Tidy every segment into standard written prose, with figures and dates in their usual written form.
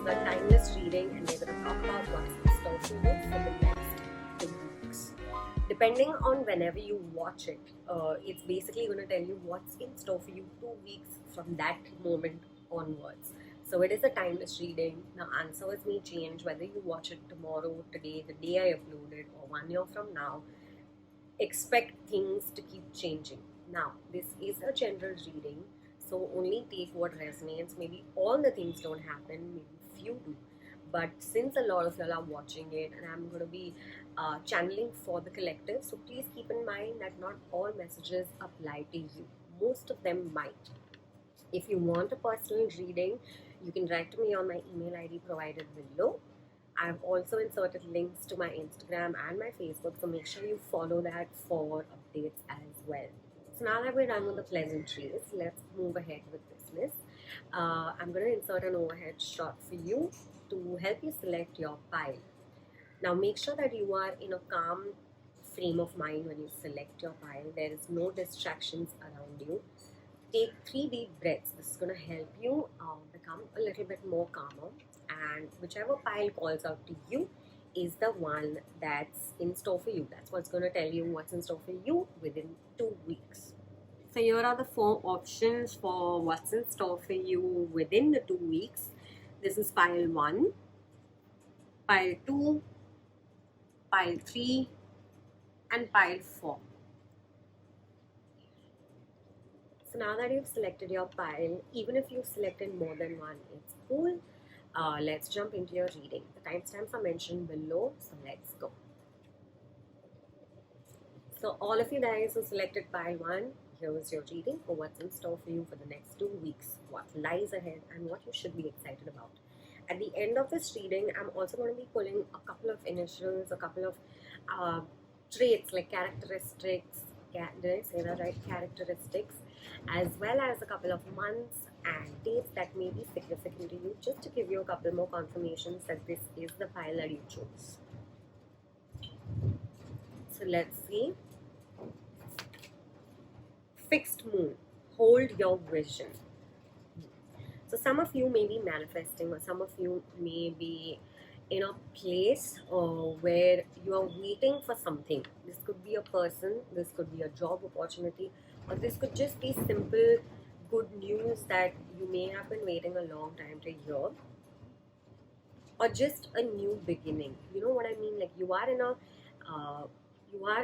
a timeless reading, and we're going to talk about what's in store for you for the next 2 weeks. Depending on whenever you watch it, it's basically going to tell you what's in store for you 2 weeks from that moment onwards. So it is a timeless reading. Now, answers may change whether you watch it tomorrow, today, the day I upload it, or 1 year from now. Expect things to keep changing. Now, this is a general reading, so only take what resonates. Maybe all the things don't happen, maybe few do. But since a lot of y'all are watching it, and I'm going to be channeling for the collective, so please keep in mind that not all messages apply to you. Most of them might. If you want a personal reading, you can write to me on my email ID provided below. I've also inserted links to my Instagram and my Facebook, so make sure you follow that for updates as well. So now that we're done with the pleasantries, let's move ahead with business. I'm going to insert an overhead shot for you to help you select your pile. Now make sure that you are in a calm frame of mind when you select your pile. There is no distractions around you. Take 3 deep breaths. This is going to help you become a little bit more calmer, and whichever pile calls out to you is the one that's in store for you. That's what's going to tell you what's in store for you within 2 weeks. So here are the 4 options for what's in store for you within the 2 weeks. This is pile 1, pile 2, pile 3, and pile 4. So now that you've selected your pile, even if you've selected more than one, it's cool. Let's jump into your reading. The timestamps are mentioned below, so let's go. So all of you guys who selected pile 1, here's your reading for what's in store for you for the next 2 weeks, what lies ahead, and what you should be excited about. At the end of this reading, I'm also going to be pulling a couple of initials, a couple of traits like characteristics, did I say that right? Characteristics, as well as a couple of months and dates that may be significant to you, just to give you a couple more confirmations that this is the pile that you chose. So let's see. Fixed moon, hold your vision. So some of you may be manifesting, or some of you may be in a place where you are waiting for something. This could be a person, this could be a job opportunity, or this could just be simple good news that you may have been waiting a long time to hear, or just a new beginning. You know what I mean? Like you are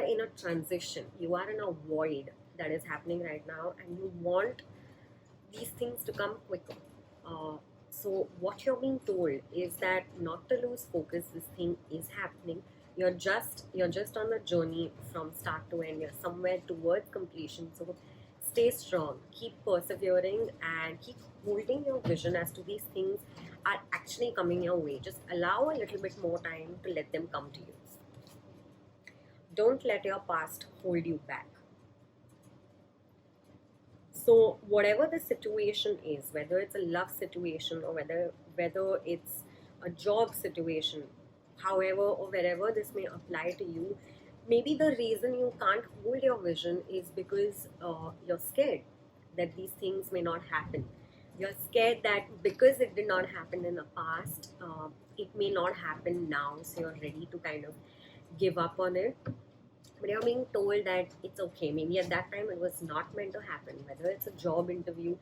in a transition, you are in a void that is happening right now, and you want these things to come quicker. So what you're being told is that not to lose focus. This thing is happening. You're just on the journey from start to end. You're somewhere towards completion. So stay strong, keep persevering, and keep holding your vision as to these things are actually coming your way. Just allow a little bit more time to let them come to you. Don't let your past hold you back. So whatever the situation is, whether it's a love situation or whether it's a job situation, however or wherever this may apply to you, maybe the reason you can't hold your vision is because you're scared that these things may not happen. You're scared that because it did not happen in the past, it may not happen now, so you're ready to kind of give up on it. But you're being told that it's okay. Maybe at that time it was not meant to happen. Whether it's a job interview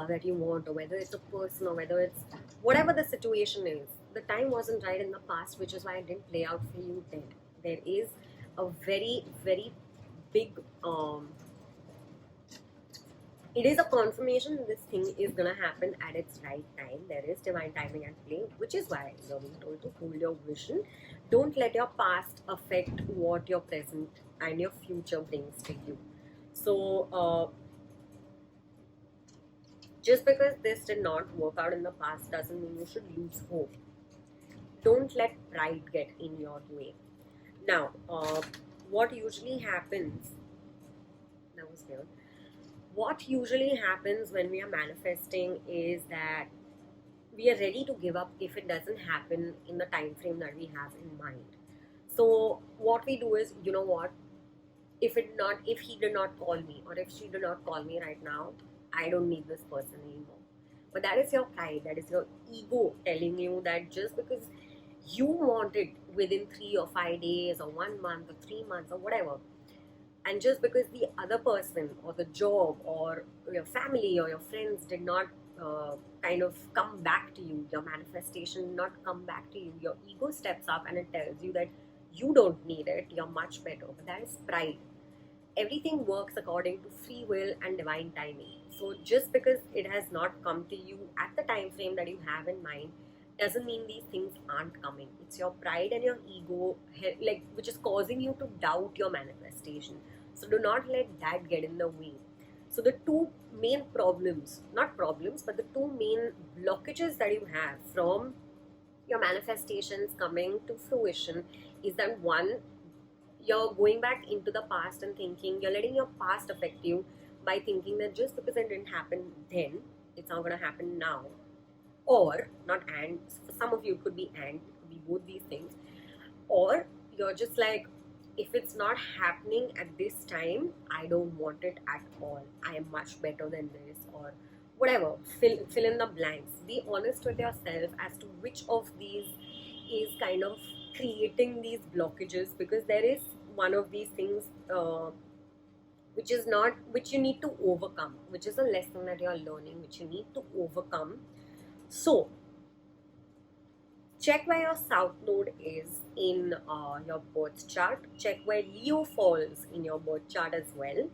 that you want, or whether it's a person, or whether it's whatever the situation is, the time wasn't right in the past, which is why it didn't play out for you then. There is a very, very big it is a confirmation that this thing is going to happen at its right time. There is divine timing at play, which is why you're being told to hold your vision. Don't let your past affect what your present and your future brings to you. So just because this did not work out in the past doesn't mean you should lose hope. Don't let pride get in your way. Now, what usually happens, that was weird. What usually happens when we are manifesting is that we are ready to give up if it doesn't happen in the time frame that we have in mind. So what we do is, you know what, if he did not call me, or if she did not call me right now, I don't need this person anymore. But that is your pride, that is your ego telling you that just because you want it within 3 or 5 days or 1 month or 3 months or whatever, and just because the other person or the job or your family or your friends did not kind of come back to you, your manifestation not come back to you, your ego steps up and it tells you that you don't need it, you're much better. But that is pride. Everything works according to free will and divine timing. So just because it has not come to you at the time frame that you have in mind doesn't mean these things aren't coming. It's your pride and your ego, like, which is causing you to doubt your manifestation. So do not let that get in the way. So the two main problems, not problems, but the two main blockages that you have from your manifestations coming to fruition is that one, you're going back into the past and thinking, you're letting your past affect you by thinking that just because it didn't happen then, it's not going to happen now. Or, not and, for some of you it could be and, it could be both these things. Or you're just like, if it's not happening at this time, I don't want it at all. I am much better than this, or whatever. Fill in the blanks. Be honest with yourself as to which of these is kind of creating these blockages, because there is one of these things which you need to overcome, which is a lesson that you're learning, which you need to overcome. So check where your south node is in your birth chart. Check where Leo falls in your birth chart as well.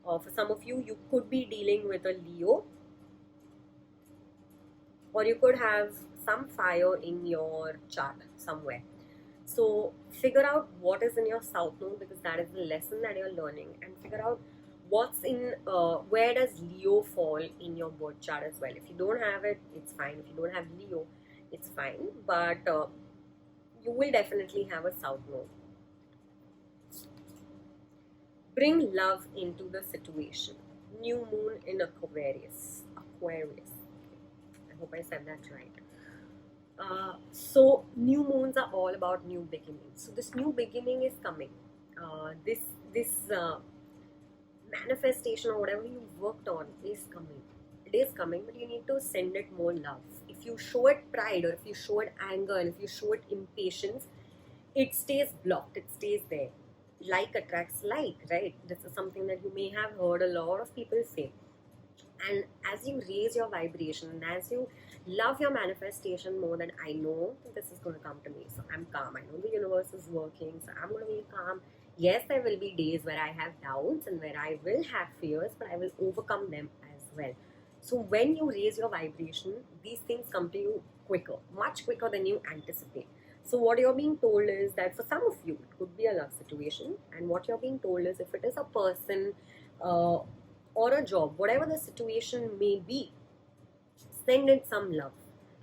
For some of you, you could be dealing with a Leo, or you could have some fire in your chart somewhere. So figure out what is in your south node, because that is the lesson that you're learning, and figure out what's in where does Leo fall in your birth chart as well. If you don't have it, it's fine. If you don't have Leo, it's fine, but you will definitely have a south node. Bring love into the situation. New moon in Aquarius. I hope I said that right. So new moons are all about new beginnings. So this new beginning is coming. This manifestation or whatever you worked on is coming. It is coming, but you need to send it more love. If you show it pride, or if you show it anger, and if you show it impatience, it stays blocked. It stays there. Like attracts like, right? This is something that you may have heard a lot of people say. And as you raise your vibration, and as you love your manifestation more than, I know this is going to come to me, so I'm calm. I know the universe is working, so I'm going to be calm. Yes, there will be days where I have doubts and where I will have fears, but I will overcome them as well. So when you raise your vibration, these things come to you quicker, much quicker than you anticipate. So what you're being told is that for some of you, it could be a love situation, and what you're being told is, if it is a person or a job, whatever the situation may be, send it some love.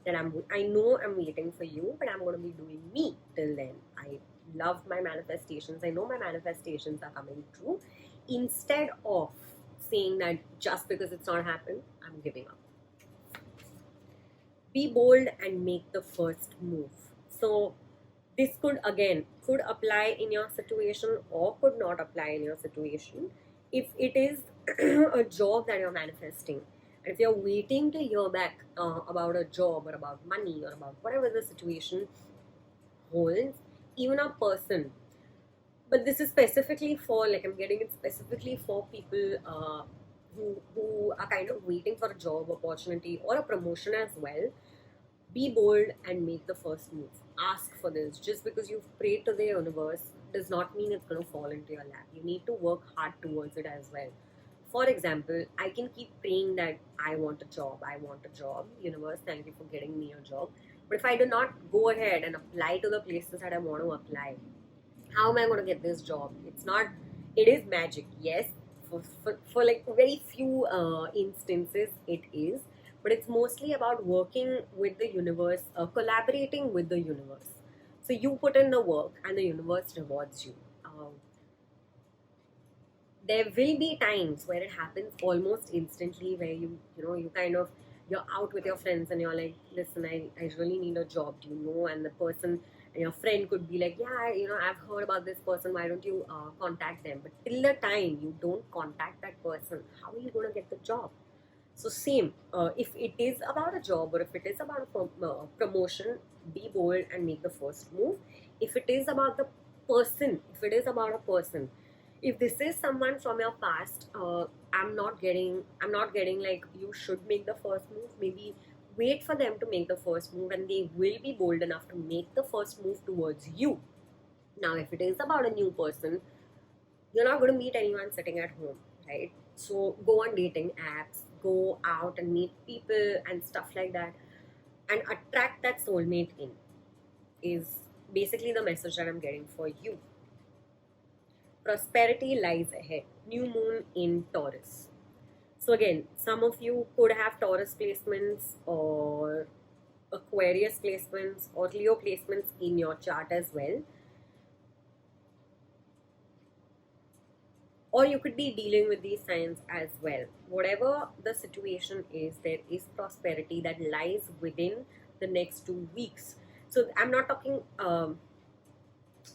That I know I'm waiting for you, but I'm going to be doing me till then. I love my manifestations. I know my manifestations are coming true. Instead of saying that just because it's not happened, I'm giving up. Be bold and make the first move. So this could apply in your situation or could not apply in your situation. If it is a job that you're manifesting, and if you're waiting to hear back about a job or about money or about whatever the situation holds, even a person, but this is specifically for, like, I'm getting it specifically for people who are kind of waiting for a job opportunity or a promotion as well. Be bold and make the first move. Ask for this. Just because you've prayed to the universe does not mean it's going to fall into your lap. You need to work hard towards it as well. For example, I can keep praying that I want a job, universe, thank you for getting me a job. But if I do not go ahead and apply to the places that I want to apply, how am I going to get this job? It is magic, yes. For like very few instances, it is. But it's mostly about working with the universe, collaborating with the universe. So you put in the work and the universe rewards you. There will be times where it happens almost instantly, where you're out with your friends and you're like, listen, I really need a job, do you know? And the person and your friend could be like, yeah, I've heard about this person, why don't you contact them? But till the time you don't contact that person, how are you going to get the job? So same, if it is about a job or if it is about a promotion, be bold and make the first move. If it is about the person, if it is about a person, if this is someone from your past, I'm not getting like you should make the first move. Maybe wait for them to make the first move, and they will be bold enough to make the first move towards you. Now, if it is about a new person, you're not going to meet anyone sitting at home, right? So go on dating apps, go out and meet people and stuff like that, and attract that soulmate in, is basically the message that I'm getting for you. Prosperity lies ahead. New moon in Taurus. So again, some of you could have Taurus placements or Aquarius placements or Leo placements in your chart as well. Or you could be dealing with these signs as well. Whatever the situation is, there is prosperity that lies within the next 2 weeks. So I'm not talking,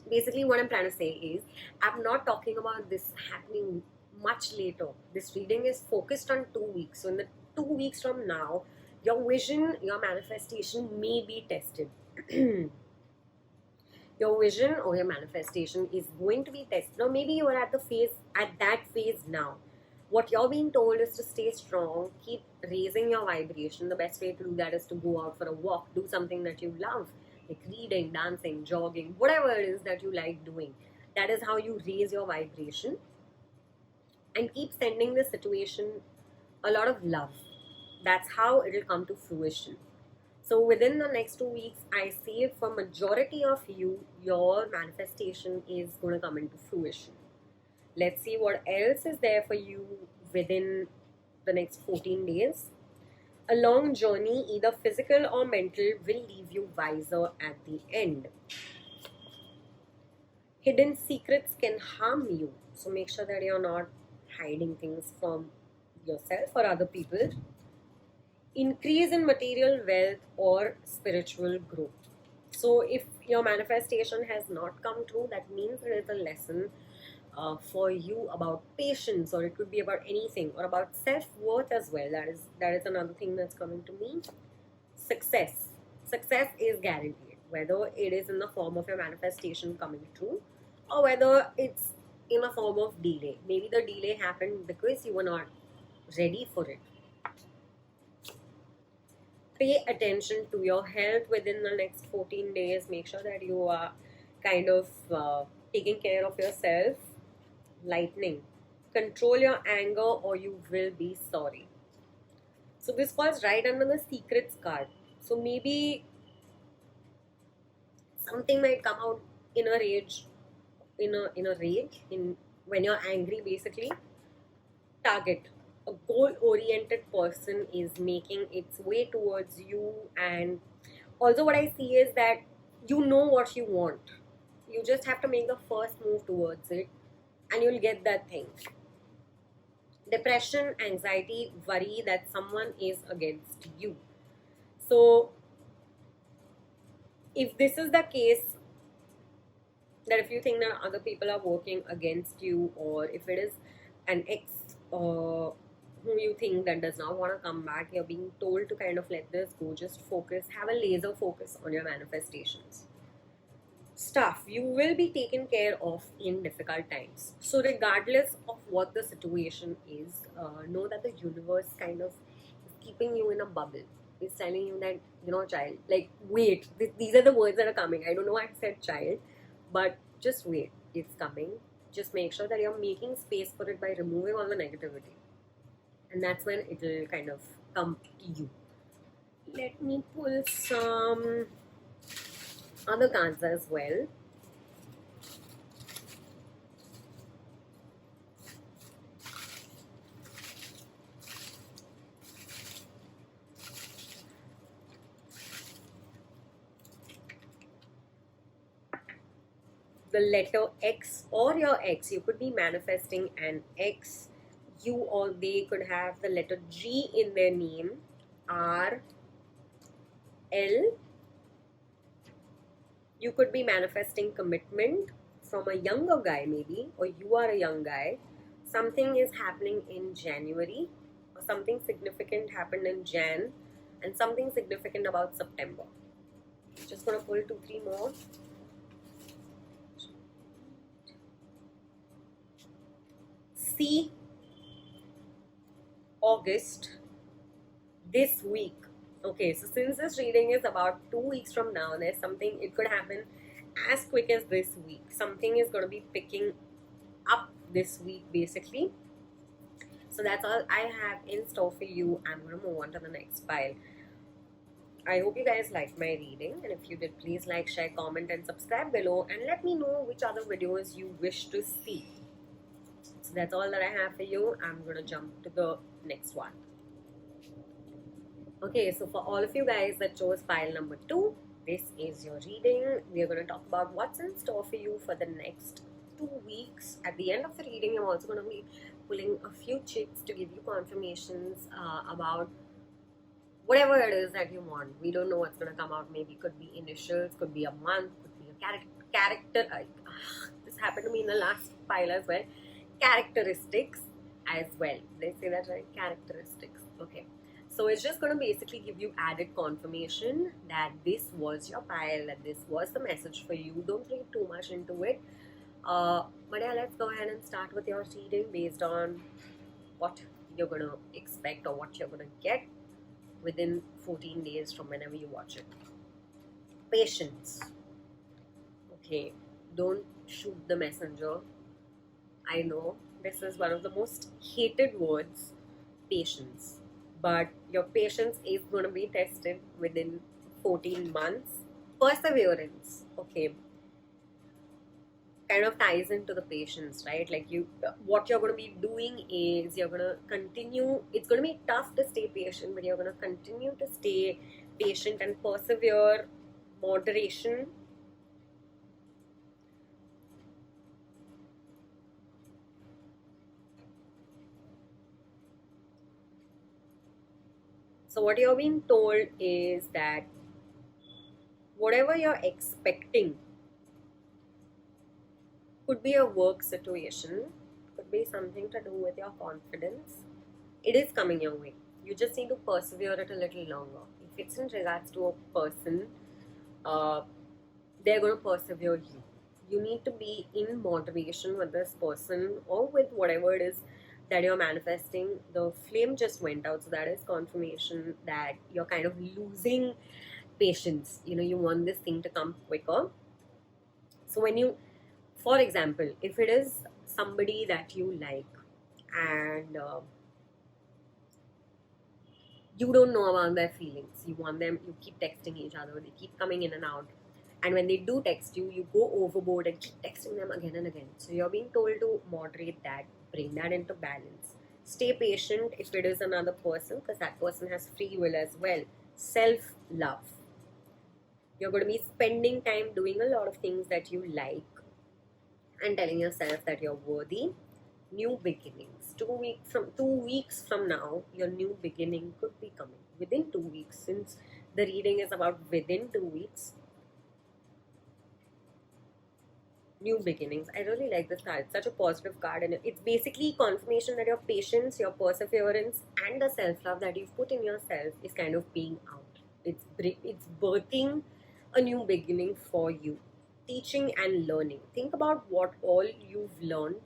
basically what I'm trying to say is, I'm not talking about this happening much later. This reading is focused on 2 weeks. So in the 2 weeks from now, your vision, your manifestation may be tested. Your vision or your manifestation is going to be tested. Or maybe you are at that phase now. What you're being told is to stay strong, keep raising your vibration. The best way to do that is to go out for a walk, do something that you love, like reading, dancing, jogging, whatever it is that you like doing. That is how you raise your vibration. And keep sending this situation a lot of love. That's how it will come to fruition. So within the next 2 weeks, I see for majority of you, your manifestation is going to come into fruition. Let's see what else is there for you within the next 14 days. A long journey, either physical or mental, will leave you wiser at the end. Hidden secrets can harm you. So make sure that you're not hiding things from yourself or other people. Increase in material wealth or spiritual growth. So if your manifestation has not come true, that means there is a lesson for you about patience, or it could be about anything, or about self-worth as well. That is another thing that's coming to me. Success is guaranteed, whether it is in the form of your manifestation coming true or whether it's in a form of delay. Maybe the delay happened because you were not ready for it. Pay attention to your health within the next 14 days. Make sure that you are kind of taking care of yourself. Lightning. Control your anger or you will be sorry. So this falls right under the secrets card. So maybe something might come out in a rage, when you're angry, basically. Target. A goal-oriented person is making its way towards you, and also what I see is that you know what you want. You just have to make the first move towards it and you'll get that thing. Depression, anxiety, worry that someone is against you. So if this is the case, that if you think that other people are working against you, or if it is an ex who you think that does not want to come back, you're being told to kind of let this go. Just focus, have a laser focus on your manifestations. Stuff, you will be taken care of in difficult times. So regardless of what the situation is, know that the universe kind of is keeping you in a bubble. It's telling you that, child, like, wait, these are the words that are coming. I don't know why I said child, but just wait, it's coming. Just make sure that you're making space for it by removing all the negativity. And that's when it will kind of come to you. Let me pull some other cards as well. The letter X or your ex, you could be manifesting an ex. You or they could have the letter G in their name, R, L. You could be manifesting commitment from a younger guy maybe, or you are a young guy. Something is happening in January, or something significant happened in Jan, and something significant about September. Just gonna pull 2-3 more. See August this week. Okay, so since this reading is about 2 weeks from now, there's something, it could happen as quick as this week. Something is going to be picking up this week basically. So that's all I have in store for you. I'm going to move on to the next pile. I hope you guys liked my reading, and if you did, please like, share, comment and subscribe below, and let me know which other videos you wish to see. So that's all that I have for you. I'm going to jump to the next one. Okay, so for all of you guys that chose pile number 2, this is your reading. We are going to talk about what's in store for you for the next 2 weeks. At the end of the reading, I'm also going to be pulling a few chicks to give you confirmations about whatever it is that you want. We don't know what's going to come out. Maybe could be initials, could be a month, could be a character. This happened to me in the last pile as well. Characteristics as well. Did I say that right? Characteristics. Okay. So it's just going to basically give you added confirmation that this was your pile, that this was the message for you. Don't read too much into it. But yeah, let's go ahead and start with your reading based on what you're going to expect or what you're going to get within 14 days from whenever you watch it. Patience. Okay, don't shoot the messenger. I know this is one of the most hated words, patience. But your patience is going to be tested within 14 months. Perseverance, okay, kind of ties into the patience, right? Like what you're going to be doing is you're going to continue. It's going to be tough to stay patient, but you're going to continue to stay patient and persevere. Moderation. So what you're being told is that whatever you're expecting could be a work situation, could be something to do with your confidence. It is coming your way. You just need to persevere it a little longer. If it's in regards to a person, they're going to persevere you. You need to be in moderation with this person or with whatever it is that you're manifesting. The flame just went out, so that is confirmation that you're kind of losing patience. You want this thing to come quicker. So when you, for example, if it is somebody that you like and you don't know about their feelings, you want them, you keep texting each other, they keep coming in and out, and when they do text you, you go overboard and keep texting them again and again. So you're being told to moderate that, bring that into balance. Stay patient if it is another person, because that person has free will as well. Self-love. You're going to be spending time doing a lot of things that you like and telling yourself that you're worthy. New beginnings. 2 weeks from now, your new beginning could be coming. Within 2 weeks, since the reading is about within 2 weeks. New beginnings. I really like this card. It's such a positive card, and it's basically confirmation that your patience, your perseverance, and the self-love that you've put in yourself is kind of being out. It's birthing a new beginning for you. Teaching and learning. Think about what all you've learned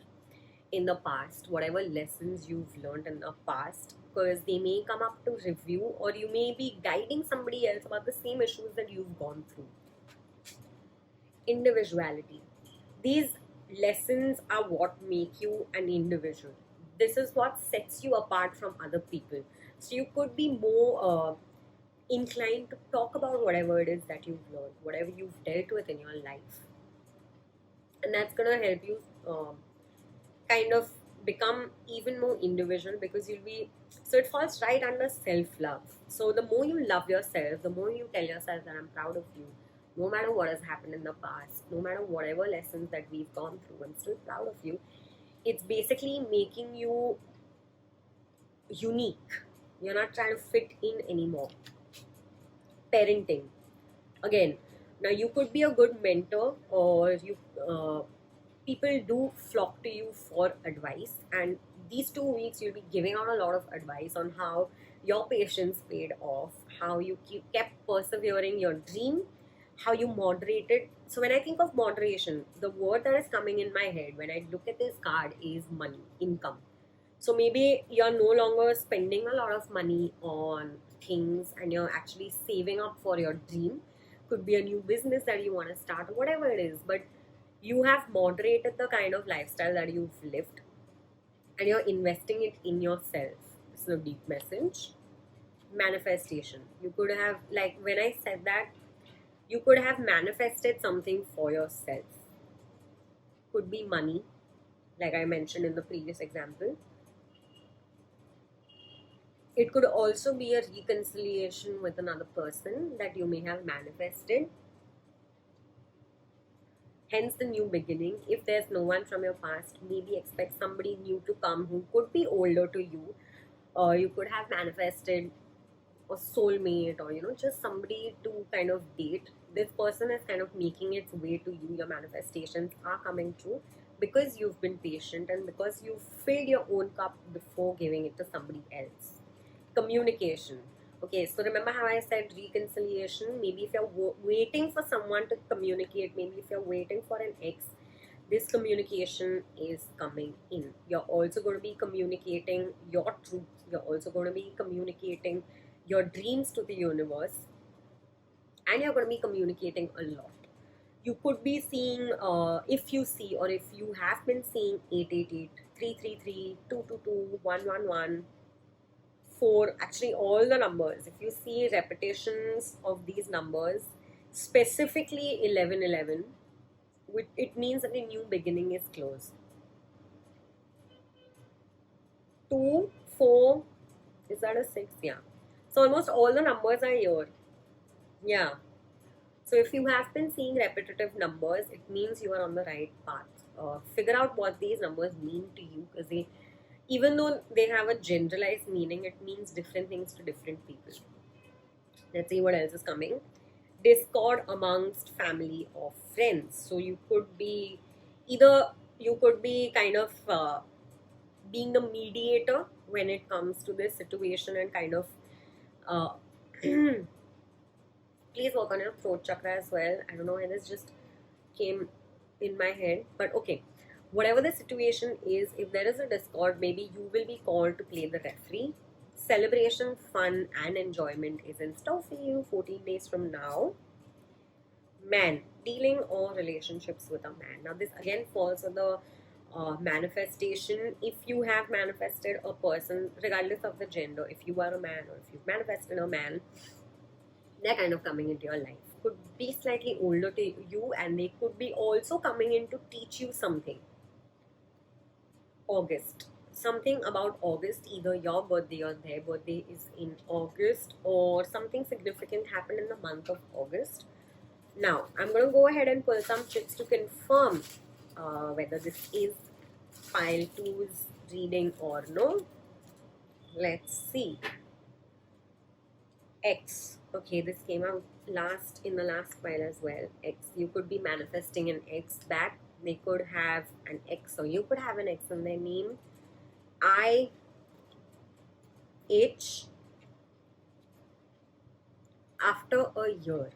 in the past, whatever lessons you've learned in the past, because they may come up to review, or you may be guiding somebody else about the same issues that you've gone through. Individuality. These lessons are what make you an individual. This is what sets you apart from other people. So you could be more inclined to talk about whatever it is that you've learned, whatever you've dealt with in your life. And that's going to help you kind of become even more individual, because you'll be, so it falls right under self-love. So the more you love yourself, the more you tell yourself that I'm proud of you. No matter what has happened in the past, no matter whatever lessons that we've gone through, I'm still proud of you. It's basically making you unique. You're not trying to fit in anymore. Parenting. Again, now you could be a good mentor, or you people do flock to you for advice, and these 2 weeks you'll be giving out a lot of advice on how your patience paid off, how you kept persevering your dream, how you moderated. So when I think of moderation, the word that is coming in my head when I look at this card is money, income. So maybe you're no longer spending a lot of money on things and you're actually saving up for your dream. Could be a new business that you want to start, whatever it is, but you have moderated the kind of lifestyle that you've lived and you're investing it in yourself. This is a deep message. Manifestation. You could have, like when I said that, you could have manifested something for yourself. Could be money, like I mentioned in the previous example. It could also be a reconciliation with another person that you may have manifested. Hence the new beginning. If there's no one from your past, maybe expect somebody new to come who could be older to you. You could have manifested a soulmate, or just somebody to kind of date. This person is kind of making its way to you. Your manifestations are coming true because you've been patient and because you've filled your own cup before giving it to somebody else. Communication. Okay, so remember how I said reconciliation? Maybe if you're waiting for someone to communicate, maybe if you're waiting for an ex, this communication is coming in. You're also going to be communicating your truth. You're also going to be communicating your dreams to the universe, and you're going to be communicating a lot. You could be seeing, if you see or if you have been seeing 888, 333, 222, 111, 4, actually all the numbers, if you see repetitions of these numbers, specifically 1111, it means that a new beginning is close. 2, 4, is that a 6? Yeah. So almost all the numbers are here. Yeah. So if you have been seeing repetitive numbers, it means you are on the right path. Figure out what these numbers mean to you, because even though they have a generalized meaning, it means different things to different people. Let's see what else is coming. Discord amongst family or friends. So you could be kind of being the mediator when it comes to this situation and kind of uh, please work on your throat chakra as well. I don't know why this just came in my head, but okay. Whatever the situation is, if there is a discord, maybe you will be called to play the referee. Celebration, fun, and enjoyment is in store for you 14 days from now. Man, dealing or relationships with a man. Now, this again falls on the manifestation. If you have manifested a person, regardless of the gender, if you are a man or if you've manifested a man, they're kind of coming into your life. Could be slightly older to you, and they could be also coming in to teach you something. August. Something about August, either your birthday or their birthday is in August, or something significant happened in the month of August. Now, I'm going to go ahead and pull some chits to confirm whether this is pile 2's reading or no. Let's see. X. Okay, this came out in the last pile as well. X. You could be manifesting an X back. They could have an X, or you could have an X in their name. I, H, after a year.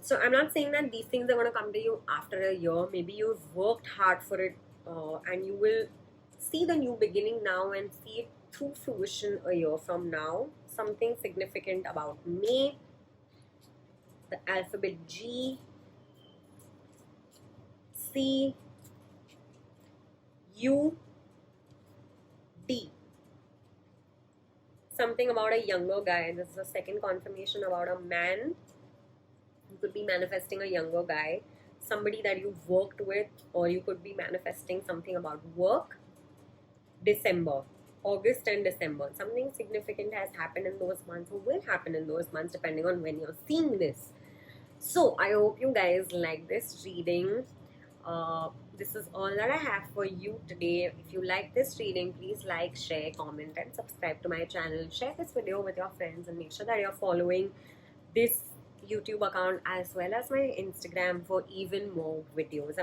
So I'm not saying that these things are going to come to you after a year. Maybe you've worked hard for it, and you will see the new beginning now and see it through fruition a year from now. Something significant about May. The alphabet G, C, U, D. Something about a younger guy. This is a second confirmation about a man. You could be manifesting a younger guy, somebody that you've worked with, or you could be manifesting something about work. December, August and December. Something significant has happened in those months, or will happen in those months, depending on when you're seeing this. So I hope you guys like this reading. This is all that I have for you today. If you like this reading, please like, share, comment, and subscribe to my channel. Share this video with your friends and make sure that you're following this YouTube account as well as my Instagram for even more videos.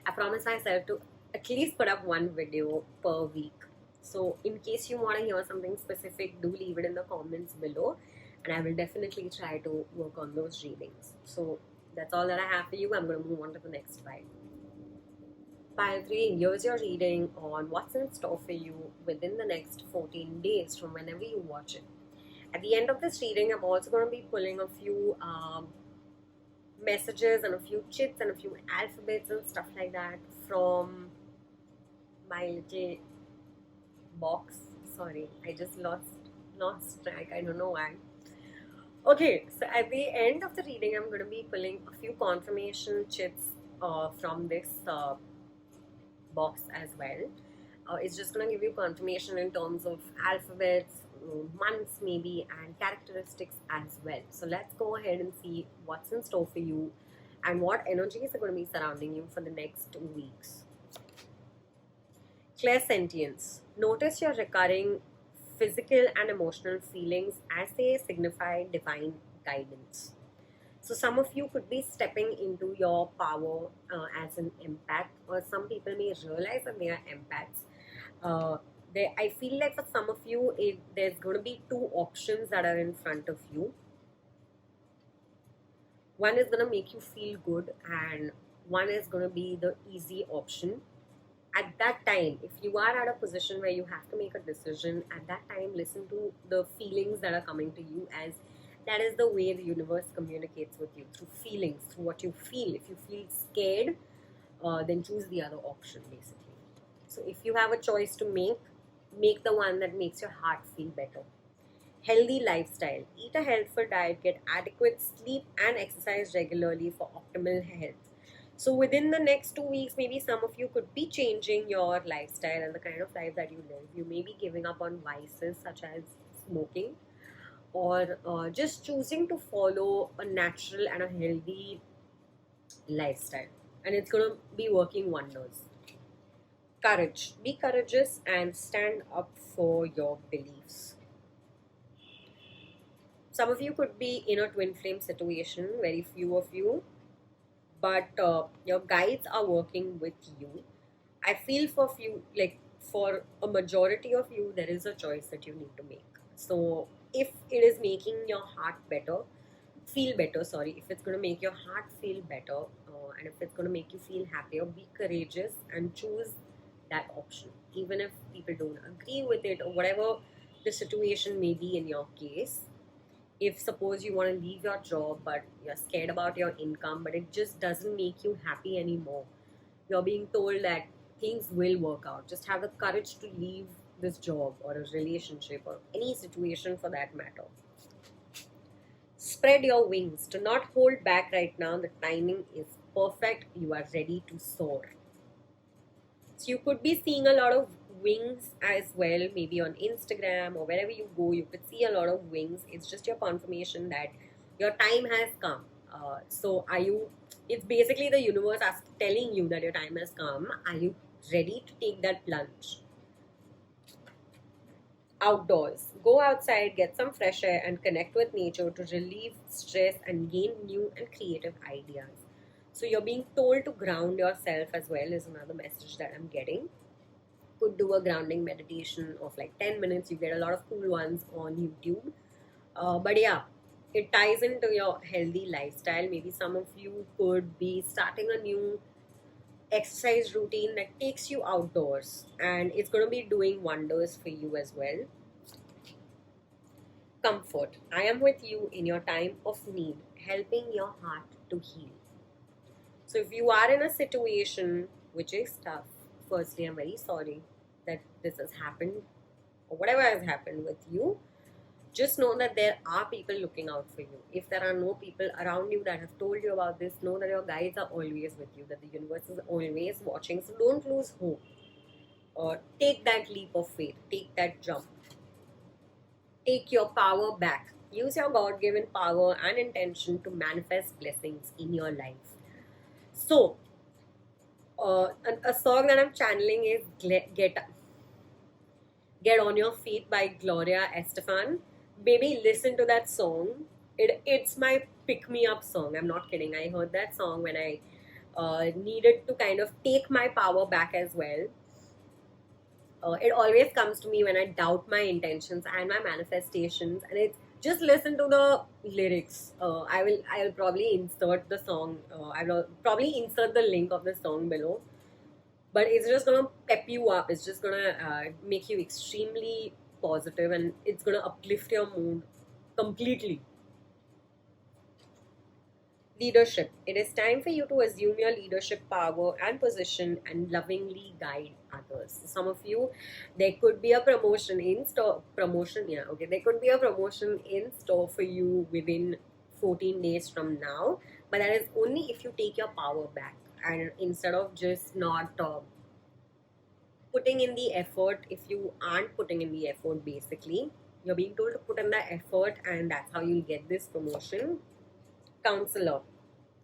I promise myself to at least put up one video per week. So in case you want to hear something specific, do leave it in the comments below, and I will definitely try to work on those readings. So that's all that I have for you. I'm going to move on to the next pile. Pile 3, here's your reading on what's in store for you within the next 14 days from whenever you watch it. At the end of this reading, I'm also going to be pulling a few messages and a few chits and a few alphabets and stuff like that from my little box. Sorry, I just lost track. I don't know why. Okay, so at the end of the reading, I'm going to be pulling a few confirmation chits from this box as well. It's just going to give you confirmation in terms of alphabets, months maybe, and characteristics as well. So let's go ahead and see what's in store for you and what energies are going to be surrounding you for the next 2 weeks. Clairsentience. Notice your recurring physical and emotional feelings as they signify divine guidance. So some of you could be stepping into your power as an empath, or some people may realize that they are empaths. I feel like for some of you, there's going to be two options that are in front of you. One is going to make you feel good, and one is going to be the easy option. At that time, if you are at a position where you have to make a decision, at that time, listen to the feelings that are coming to you, as that is the way the universe communicates with you, through feelings, through what you feel. If you feel scared, then choose the other option, basically. So if you have a choice to make the one that makes your heart feel better. Healthy lifestyle. Eat a healthful diet, get adequate sleep and exercise regularly for optimal health. So within the next 2 weeks, maybe some of you could be changing your lifestyle and the kind of life that you live. You may be giving up on vices such as smoking, or just choosing to follow a natural and a healthy lifestyle. And it's going to be working wonders. Courage. Be courageous and stand up for your beliefs. Some of you could be in a twin flame situation, very few of you, but your guides are working with you. I feel for few, like for a majority of you, there is a choice that you need to make. So if it is making your heart feel better, if it's going to make your heart feel better, and if it's going to make you feel happier, be courageous and choose that option. Even if people don't agree with it, or whatever the situation may be in your case. If suppose you want to leave your job, but you're scared about your income, but it just doesn't make you happy anymore, you're being told that things will work out. Just have the courage to leave this job or a relationship or any situation for that matter. Spread your wings. Do not hold back right now. The timing is perfect. You are ready to soar. So you could be seeing a lot of wings as well, maybe on Instagram or wherever you go, you could see a lot of wings. It's just your confirmation that your time has come. It's basically the universe telling you that your time has come. Are you ready to take that plunge? Outdoors. Go outside, get some fresh air and connect with nature to relieve stress and gain new and creative ideas. So you're being told to ground yourself as well, is another message that I'm getting. Could do a grounding meditation of like 10 minutes. You get a lot of cool ones on YouTube. But yeah, it ties into your healthy lifestyle. Maybe some of you could be starting a new exercise routine that takes you outdoors, and it's going to be doing wonders for you as well. Comfort. I am with you in your time of need, helping your heart to heal. So if you are in a situation which is tough, firstly, I'm very sorry that this has happened, or whatever has happened with you. Just know that there are people looking out for you. If there are no people around you that have told you about this, know that your guides are always with you, that the universe is always watching. So don't lose hope. Take that leap of faith. Take that jump. Take your power back. Use your God-given power and intention to manifest blessings in your life. So, a song that I'm channeling is Get On Your Feet by Gloria Estefan. Baby, listen to that song. It's my pick-me-up song. I'm not kidding. I heard that song when I needed to kind of take my power back as well. It always comes to me when I doubt my intentions and my manifestations, and it's just listen to the lyrics. I will probably insert the song. I will probably insert the link of the song below. But it's just gonna pep you up. It's just gonna make you extremely positive, and it's gonna uplift your mood completely. Leadership. It is time for you to assume your leadership power and position and lovingly guide others. Some of you, there could be a promotion in store. Promotion, yeah, okay. There could be a promotion in store for you within 14 days from now, but that is only if you take your power back and instead of just not putting in the effort. If you aren't putting in the effort, basically, you're being told to put in the effort, and that's how you'll get this promotion. Counselor.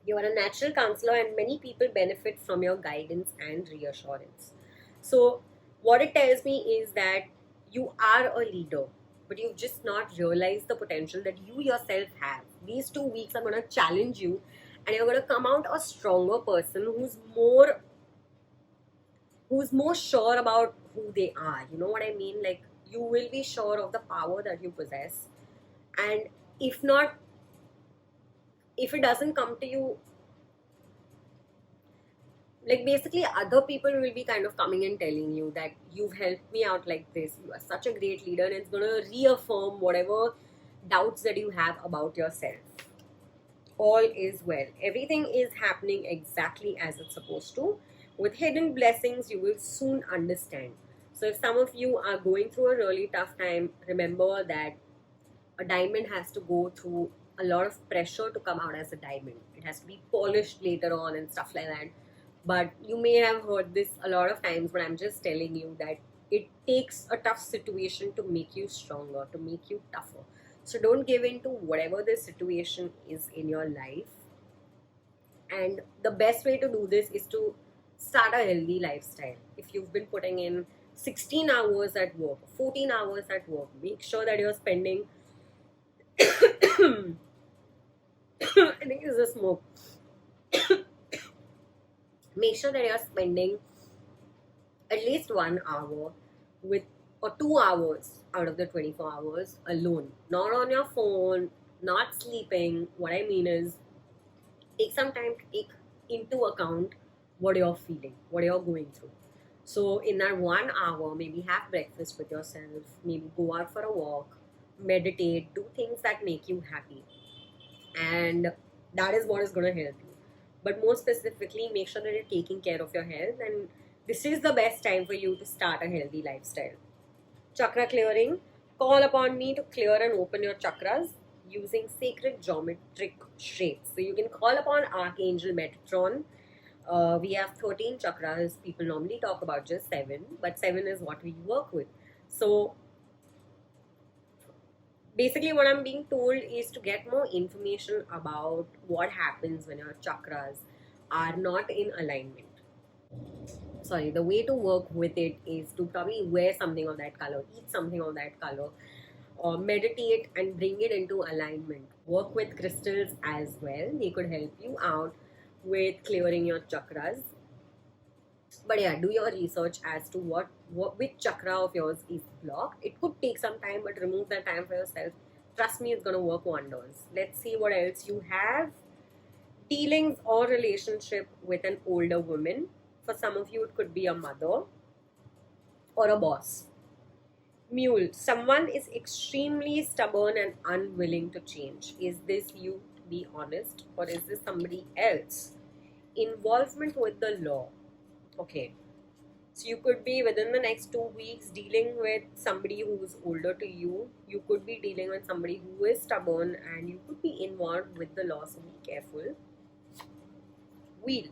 You are a natural counselor, and many people benefit from your guidance and reassurance. So, what it tells me is that you are a leader, but you've just not realized the potential that you yourself have. These 2 weeks are going to challenge you, and you're going to come out a stronger person who's more sure about who they are. You know what I mean? Like, you will be sure of the power that you possess, and if not, if it doesn't come to you, like basically other people will be kind of coming and telling you that you've helped me out like this, you are such a great leader, and it's going to reaffirm whatever doubts that you have about yourself. All is well, everything is happening exactly as it's supposed to. With hidden blessings, you will soon understand. So if some of you are going through a really tough time, remember that a diamond has to go through a lot of pressure to come out as a diamond. It has to be polished later on and stuff like that. But you may have heard this a lot of times, but I'm just telling you that it takes a tough situation to make you stronger, to make you tougher. So don't give in to whatever the situation is in your life. And the best way to do this is to start a healthy lifestyle. If you've been putting in 16 hours at work, 14 hours at work, make sure that you're spending I think it's a smoke. Make sure that you're spending at least 1 hour with or 2 hours out of the 24 hours alone, not on your phone, not sleeping. What I mean is, take some time to take into account what you're feeling, what you're going through. So in that 1 hour, maybe have breakfast with yourself, maybe go out for a walk, meditate, do things that make you happy, and that is what is going to help you. But more specifically, make sure that you're taking care of your health, and this is the best time for you to start a healthy lifestyle. Chakra clearing. Call upon me to clear and open your chakras using sacred geometric shapes. So you can call upon Archangel Metatron. We have 13 chakras. People normally talk about just 7, but 7 is what we work with. So basically what I'm being told is to get more information about what happens when your chakras are not in alignment. Sorry, the way to work with it is to probably wear something of that color, eat something of that color, or meditate and bring it into alignment. Work with crystals as well. They could help you out with clearing your chakras. But yeah, do your research as to which chakra of yours is blocked. It could take some time, but remove that time for yourself. Trust me, it's going to work wonders. Let's see what else you have. Dealings or relationship with an older woman. For some of you, it could be a mother or a boss. Mule. Someone is extremely stubborn and unwilling to change. Is this you, to be honest, or is this somebody else? Involvement with the law. Okay. So you could be within the next 2 weeks dealing with somebody who's older to you. You could be dealing with somebody who is stubborn, and you could be involved with the law, so be careful. Wheel.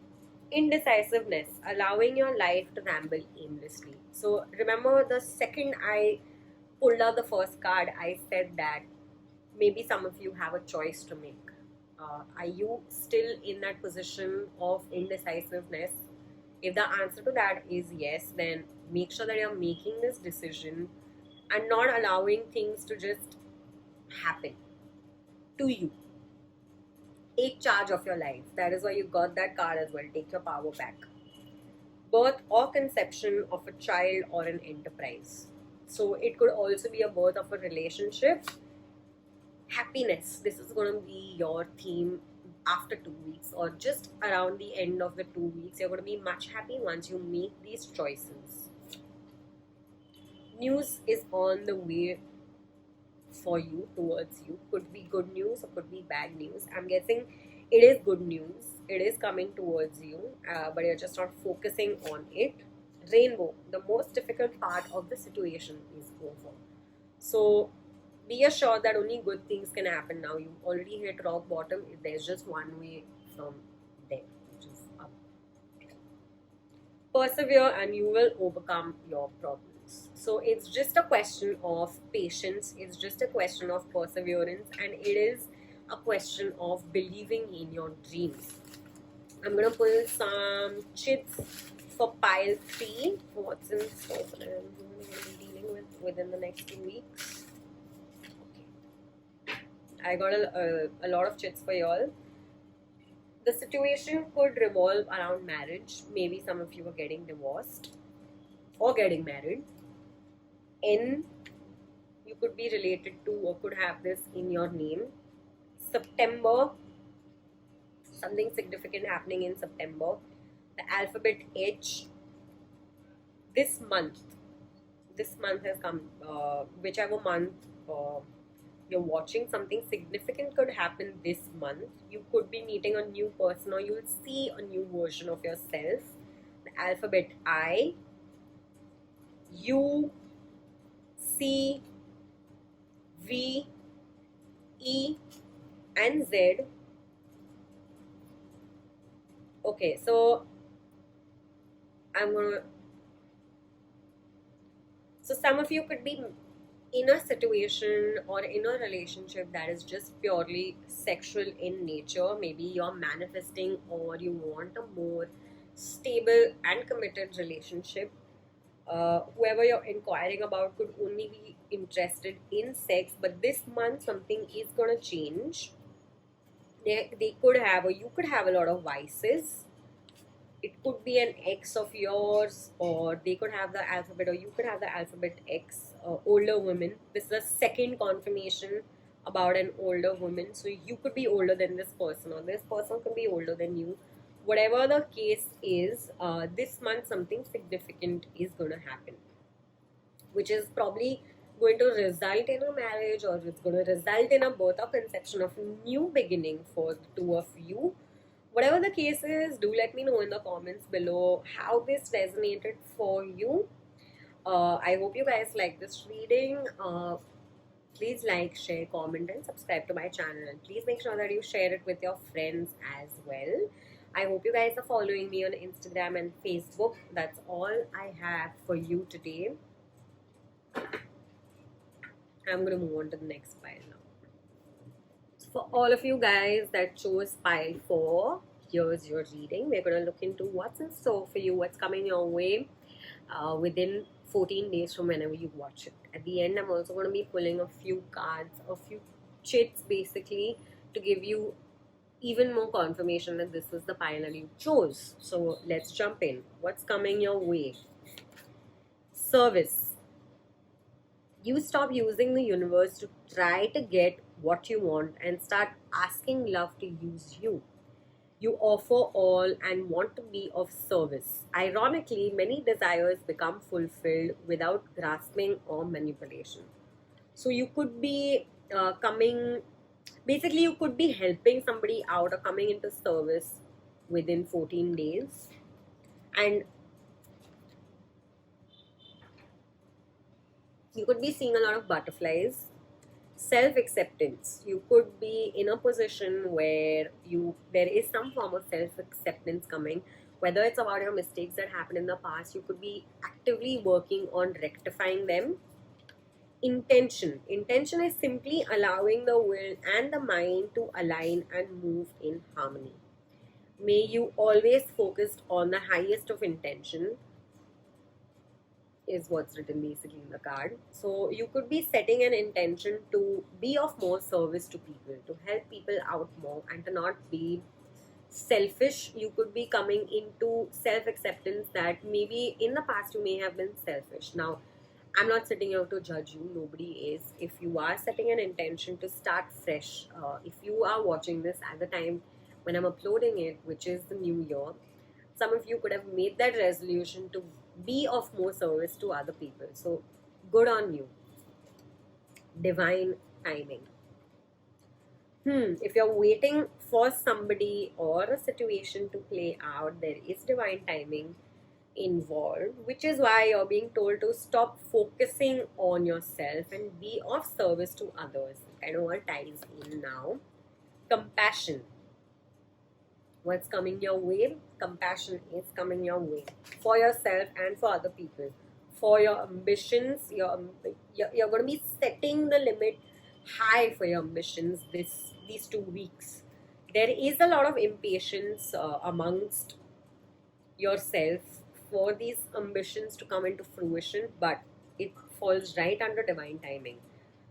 Indecisiveness, allowing your life to ramble aimlessly. So remember, the second I pulled out the first card, I said that maybe some of you have a choice to make. Are you still in that position of indecisiveness? If the answer to that is yes, then make sure that you're making this decision and not allowing things to just happen to you. Take charge of your life. That is why you got that card as well. Take your power back. Birth or conception of a child or an enterprise. So it could also be a birth of a relationship. Happiness. This is going to be your theme after 2 weeks, or just around the end of the 2 weeks. You're going to be much happy once you make these choices. News is on the way for you, towards you. Could be good news or could be bad news. I'm guessing it is good news. It is coming towards you, but you're just not focusing on it. Rainbow. The most difficult part of the situation is over. So be assured that only good things can happen now. You already hit rock bottom. There's just one way from there, which is up. Persevere and you will overcome your problems. So it's just a question of patience, it's just a question of perseverance, and it is a question of believing in your dreams. I'm gonna pull some chits for pile 3. What's in store that I'm going to be dealing with within the next 2 weeks? Okay. I got a lot of chits for y'all. The situation could revolve around marriage. Maybe some of you are getting divorced or getting married. N, you could be related to or could have this in your name. September, something significant happening in September. The alphabet H. This month has come. Whichever month you're watching, something significant could happen this month. You could be meeting a new person, or you'll see a new version of yourself. The alphabet I, U, C, V, E, and Z. Okay, so some of you could be in a situation or in a relationship that is just purely sexual in nature. Maybe you're manifesting or you want a more stable and committed relationship. Whoever you're inquiring about could only be interested in sex, but this month something is going to change. They could have, or you could have, a lot of vices. It could be an ex of yours, or they could have the alphabet, or you could have the alphabet X. Older women. This is a second confirmation about an older woman. So you could be older than this person, or this person could be older than you. Whatever the case is, this month something significant is going to happen, which is probably going to result in a marriage, or it's going to result in a birth or conception of a new beginning for the two of you. Whatever the case is, do let me know in the comments below how this resonated for you. I hope you guys like this reading. Please like, share, comment, and subscribe to my channel. And please make sure that you share it with your friends as well. I hope you guys are following me on Instagram and Facebook. That's all I have for you today. I'm going to move on to the next pile now. For all of you guys that chose pile 4, here's your reading. We're going to look into what's in store for you, what's coming your way within 14 days from whenever you watch it. At the end, I'm also going to be pulling a few cards, a few chits basically, to give you even more confirmation that this is the pile that you chose. So let's jump in. What's coming your way? Service. You stop using the universe to try to get what you want and start asking love to use you. You offer all and want to be of service. Ironically, many desires become fulfilled without grasping or manipulation. So you could be basically you could be helping somebody out or coming into service within 14 days. And you could be seeing a lot of butterflies. Self-acceptance. You could be in a position where there is some form of self-acceptance coming, whether it's about your mistakes that happened in the past. You could be actively working on rectifying them. Intention is simply allowing the will and the mind to align and move in harmony. May you always focus on the highest of intention. is what's written basically in the card. So you could be setting an intention to be of more service to people, to help people out more, and to not be selfish. You could be coming into self acceptance that maybe in the past you may have been selfish. Now, I'm not sitting here to judge you, nobody is. If you are setting an intention to start fresh, if you are watching this at the time when I'm uploading it, which is the new year, some of you could have made that resolution to be of more service to other people. So, good on you. Divine timing. If you're waiting for somebody or a situation to play out, there is divine timing involved, which is why you're being told to stop focusing on yourself and be of service to others. Kind of all ties in now. Compassion. What's coming your way? Compassion is coming your way for yourself and for other people. For your ambitions, you're going to be setting the limit high for your ambitions these 2 weeks. There is a lot of impatience amongst yourself for these ambitions to come into fruition, but it falls right under divine timing.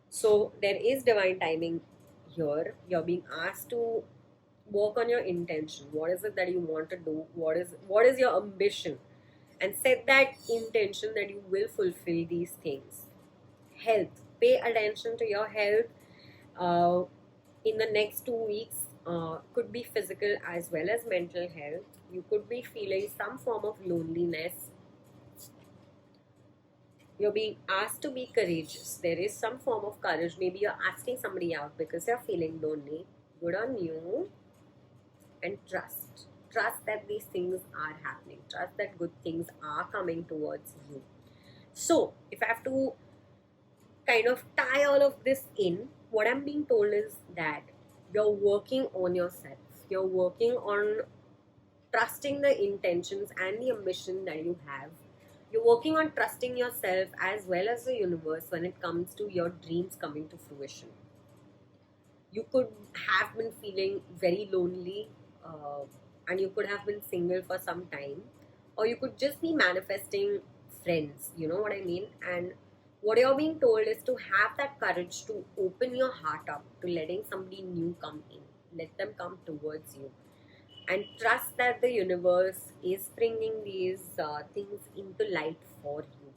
So there is divine timing here. You're being asked to work on your intention. What is it that you want to do? What is your ambition? And set that intention that you will fulfill these things. Health. Pay attention to your health in the next 2 weeks. Could be physical as well as mental health. You could be feeling some form of loneliness. You're being asked to be courageous. There is some form of courage. Maybe you're asking somebody out because you're feeling lonely. Good on you. And trust. Trust that these things are happening. Trust that good things are coming towards you. So, if I have to kind of tie all of this in, what I'm being told is that you're working on yourself. You're working on trusting the intentions and the ambition that you have. You're working on trusting yourself as well as the universe when it comes to your dreams coming to fruition. You could have been feeling very lonely and you could have been single for some time, or you could just be manifesting friends, you know what I mean? And what you're being told is to have that courage to open your heart up to letting somebody new come in. Let them come towards you. And trust that the universe is bringing these things into light for you.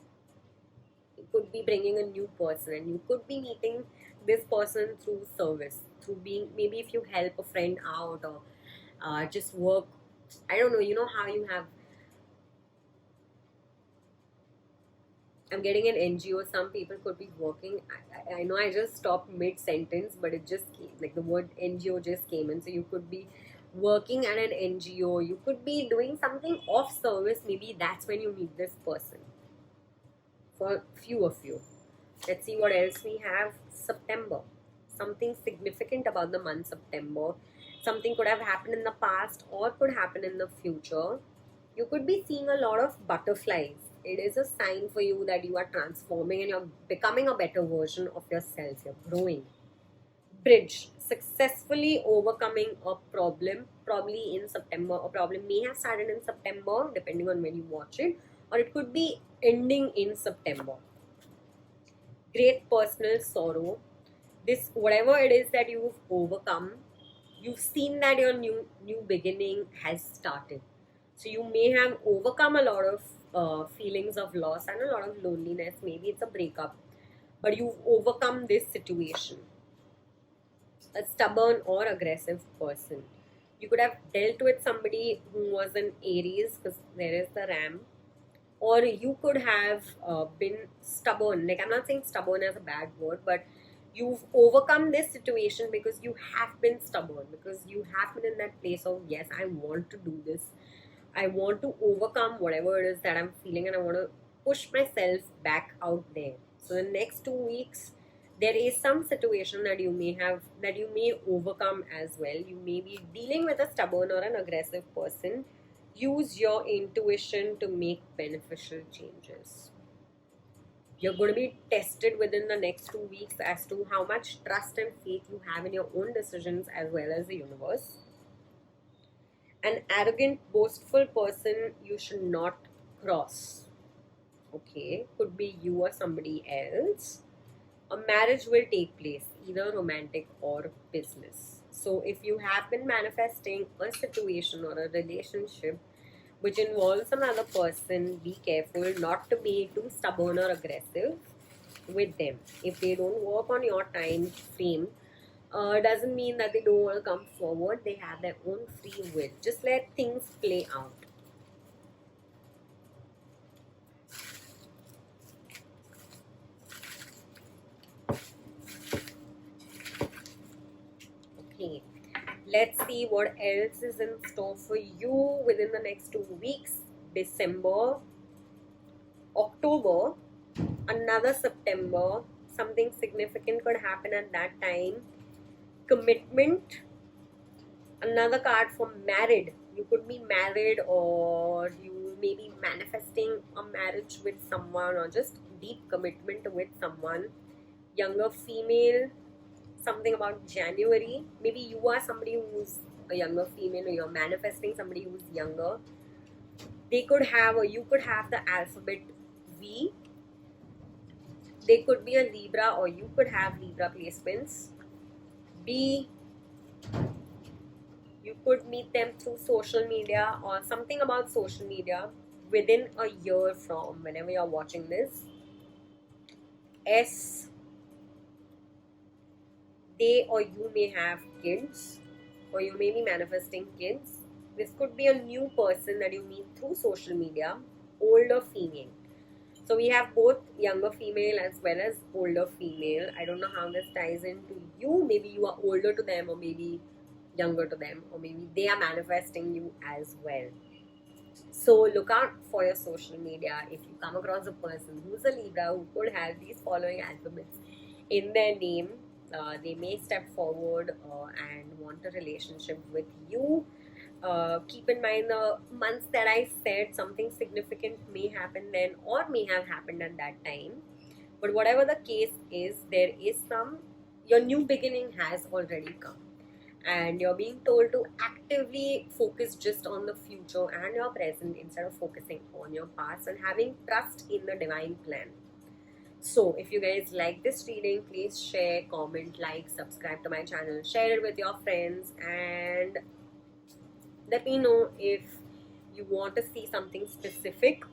It could be bringing a new person, and you could be meeting this person through service, through being, maybe if you help a friend out or just work. I don't know, you know how you have, I'm getting an NGO. Some people could be working. I know I just stopped mid sentence, but it just came, like the word NGO just came in. So you could be working at an NGO. You could be doing something of service. Maybe that's when you meet this person. For few of you. Let's see what else we have. September. Something significant about the month September. Something could have happened in the past or could happen in the future. You could be seeing a lot of butterflies. It is a sign for you that you are transforming and you're becoming a better version of yourself. You're growing. Bridge. Successfully overcoming a problem, probably in September. A problem may have started in September, depending on when you watch it, or it could be ending in September. Great personal sorrow. This, whatever it is that you've overcome, you've seen that your new beginning has started. So you may have overcome a lot of feelings of loss and a lot of loneliness. Maybe it's a breakup, but you've overcome this situation. A stubborn or aggressive person. You could have dealt with somebody who was an Aries, because there is the Ram, or you could have been stubborn. Like, I'm not saying stubborn as a bad word, but you've overcome this situation because you have been stubborn, because you have been in that place of, yes, I want to do this. I want to overcome whatever it is that I'm feeling, and I want to push myself back out there. So the next 2 weeks, there is some situation that you may overcome as well. You may be dealing with a stubborn or an aggressive person. Use your intuition to make beneficial changes. You're going to be tested within the next 2 weeks as to how much trust and faith you have in your own decisions as well as the universe. An arrogant, boastful person you should not cross. Okay, could be you or somebody else. A marriage will take place, either romantic or business. So if you have been manifesting a situation or a relationship which involves another person, be careful not to be too stubborn or aggressive with them. If they don't work on your time frame, doesn't mean that they don't want to come forward. They have their own free will. Just let things play out. Okay, let's see what else is in store for you within the next 2 weeks. December, October, another September. Something significant could happen at that time. Commitment, another card for married. You could be married, or you may be manifesting a marriage with someone, or just deep commitment with someone. Younger female, something about January. Maybe you are somebody who's a younger female, or you're manifesting somebody who's younger. They could have, or you could have the alphabet V. They could be a Libra, or you could have Libra placements. B, you could meet them through social media or something about social media within a year from whenever you're watching this. S, they or you may have kids, or you may be manifesting kids. This could be a new person that you meet through social media, older female. So we have both younger female as well as older female. I don't know how this ties into you. Maybe you are older to them, or maybe younger to them, or maybe they are manifesting you as well. So look out for your social media. If you come across a person who's a Libra who could have these following alphabets in their name, they may step forward and want a relationship with you. Keep in mind the months that I said, something significant may happen then or may have happened at that time. But whatever the case is, there is your new beginning has already come. And you're being told to actively focus just on the future and your present instead of focusing on your past and having trust in the divine plan. So if you guys like this reading, please share, comment, like, subscribe to my channel, share it with your friends, and let me know if you want to see something specific.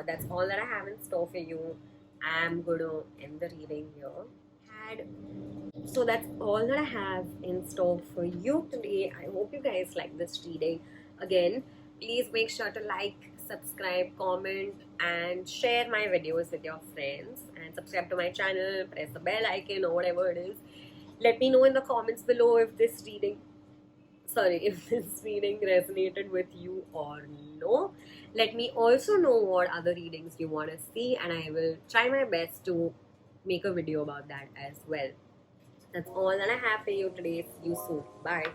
That's all that I have in store for you. I'm going to end the reading here. So that's all that I have in store for you today. I hope you guys like this reading. Again, please make sure to like, subscribe, comment, and share my videos with your friends. And subscribe to my channel, press the bell icon or whatever it is. Let me know in the comments below if this reading resonated with you or no. Let me also know what other readings you want to see, and I will try my best to make a video about that as well. That's all that I have for you today. See you soon. Bye.